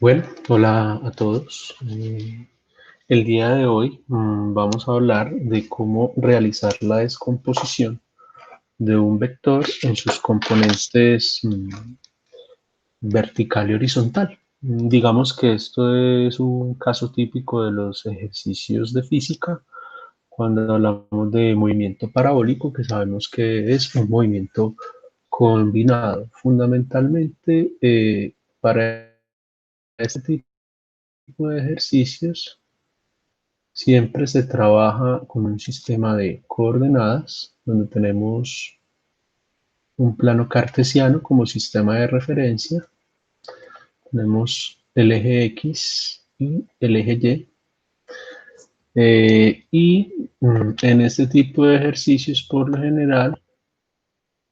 Bueno, hola a todos. El día de hoy vamos a hablar de cómo realizar la descomposición de un vector en sus componentes vertical y horizontal. Digamos que esto es un caso típico de los ejercicios de física cuando hablamos de movimiento parabólico, que sabemos que es un movimiento combinado. Fundamentalmente, para este tipo de ejercicios siempre se trabaja con un sistema de coordenadas donde tenemos un plano cartesiano como sistema de referencia, tenemos el eje X y el eje Y, en este tipo de ejercicios por lo general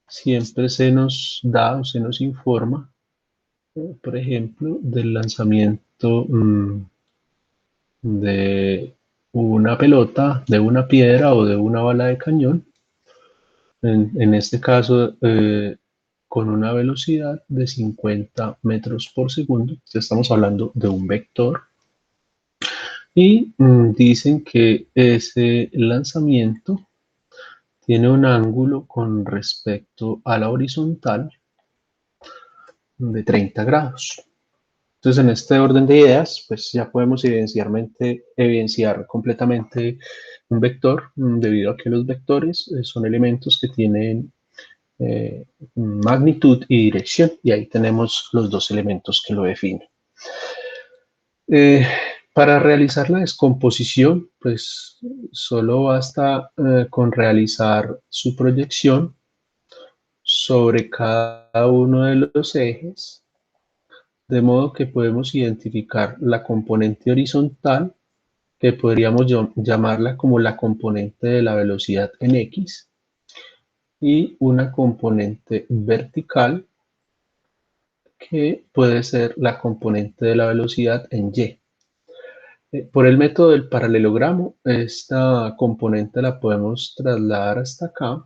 siempre se nos da o se nos informa, por ejemplo, del lanzamiento de una pelota, de una piedra o de una bala de cañón, en este caso con una velocidad de 50 metros por segundo. Estamos hablando de un vector. Y dicen que ese lanzamiento tiene un ángulo con respecto a la horizontal de 30 grados. Entonces, en este orden de ideas, pues ya podemos evidenciar completamente un vector, debido a que los vectores son elementos que tienen magnitud y dirección, y ahí tenemos los dos elementos que lo definen. Eh, para realizar la descomposición, pues solo basta con realizar su proyección sobre cada uno de los ejes, de modo que podemos identificar la componente horizontal, que podríamos llamarla como la componente de la velocidad en X, y una componente vertical, que puede ser la componente de la velocidad en Y. Por el método del paralelogramo, esta componente la podemos trasladar hasta acá,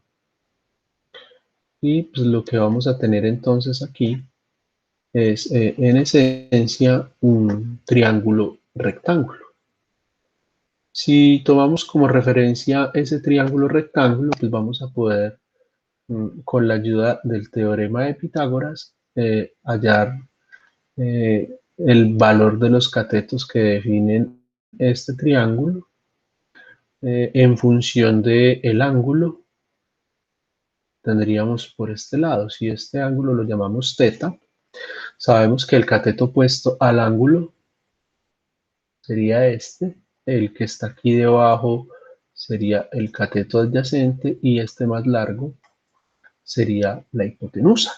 y pues lo que vamos a tener entonces aquí es en esencia un triángulo rectángulo. Si tomamos como referencia ese triángulo rectángulo, pues vamos a poder, con la ayuda del teorema de Pitágoras, hallar el valor de los catetos que definen este triángulo en función del ángulo. Tendríamos por este lado, si este ángulo lo llamamos θ, sabemos que el cateto opuesto al ángulo sería este, el que está aquí debajo sería el cateto adyacente, y este más largo sería la hipotenusa.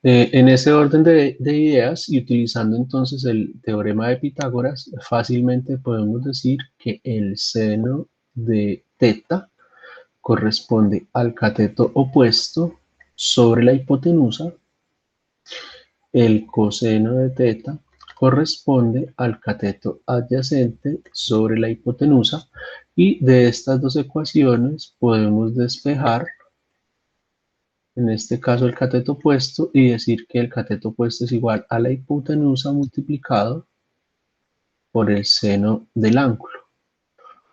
En ese orden de ideas, y utilizando entonces el teorema de Pitágoras, fácilmente podemos decir que el seno de θ corresponde al cateto opuesto sobre la hipotenusa, el coseno de θ corresponde al cateto adyacente sobre la hipotenusa, y de estas dos ecuaciones podemos despejar, en este caso el cateto opuesto, y decir que el cateto opuesto es igual a la hipotenusa multiplicado por el seno del ángulo.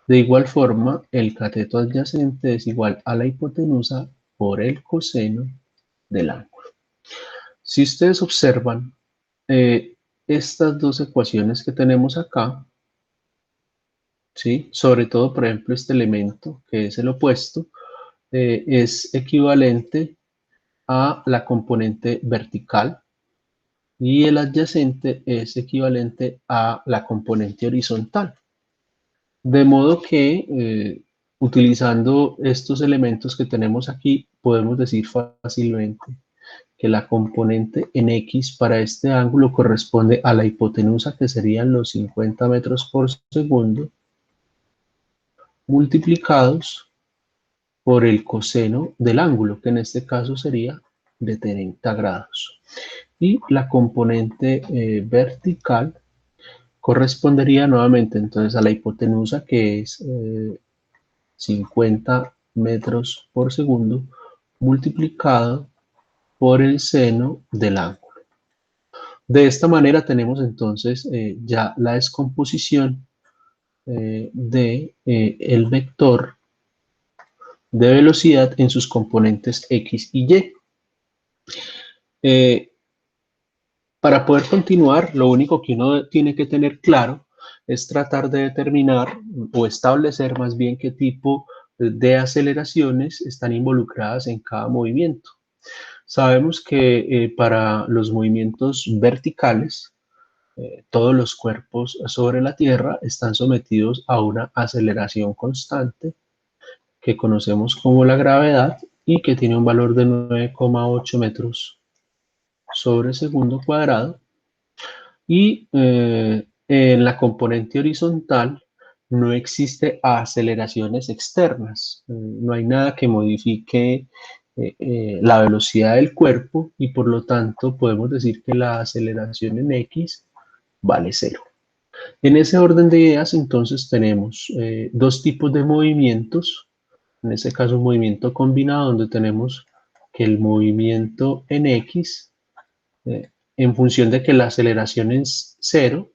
De igual forma, el cateto adyacente es igual a la hipotenusa por el coseno del ángulo. Si ustedes observan estas dos ecuaciones que tenemos acá, ¿sí? Sobre todo, por ejemplo, este elemento que es el opuesto, es equivalente a la componente vertical, y el adyacente es equivalente a la componente horizontal. De modo que utilizando estos elementos que tenemos aquí, podemos decir fácilmente que la componente en X para este ángulo corresponde a la hipotenusa, que serían los 50 metros por segundo, multiplicados por el coseno del ángulo, que en este caso sería de 30 grados. Y la componente vertical correspondería nuevamente entonces a la hipotenusa, que es 50 metros por segundo, multiplicado por el seno del ángulo. De esta manera tenemos entonces ya la descomposición de el vector de velocidad en sus componentes X y Y. Para poder continuar, lo único que uno tiene que tener claro es tratar de determinar o establecer más bien qué tipo de aceleraciones están involucradas en cada movimiento. Sabemos que para los movimientos verticales, todos los cuerpos sobre la Tierra están sometidos a una aceleración constante que conocemos como la gravedad y que tiene un valor de 9,8 metros sobre segundo cuadrado. Y en la componente horizontal no existe aceleraciones externas, no hay nada que modifique la velocidad del cuerpo y por lo tanto podemos decir que la aceleración en X vale 0. En ese orden de ideas entonces tenemos dos tipos de movimientos, en este caso un movimiento combinado donde tenemos que el movimiento en X en función de que la aceleración es 0,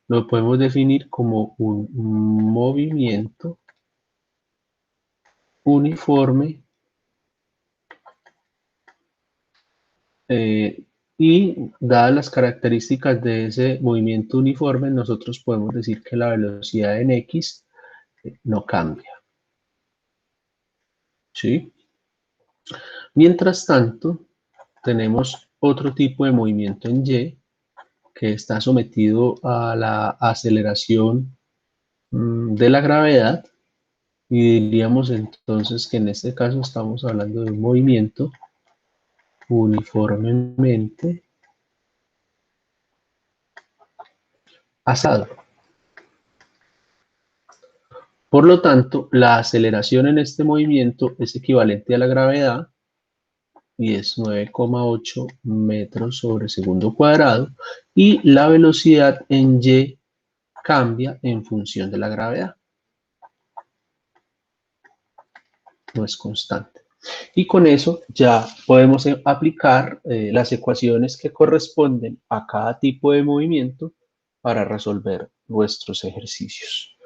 lo podemos definir como un movimiento uniforme y dadas las características de ese movimiento uniforme, nosotros podemos decir que la velocidad en X no cambia. ¿Sí? Mientras tanto, tenemos otro tipo de movimiento en Y que está sometido a la aceleración de la gravedad y diríamos entonces que en este caso estamos hablando de un movimiento uniformemente asado. Por lo tanto, la aceleración en este movimiento es equivalente a la gravedad y es 9,8 metros sobre segundo cuadrado y la velocidad en Y cambia en función de la gravedad. No es constante. Y con eso ya podemos aplicar las ecuaciones que corresponden a cada tipo de movimiento para resolver nuestros ejercicios.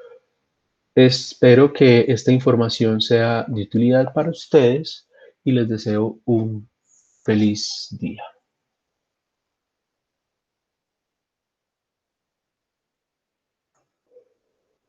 Espero que esta información sea de utilidad para ustedes y les deseo un feliz día.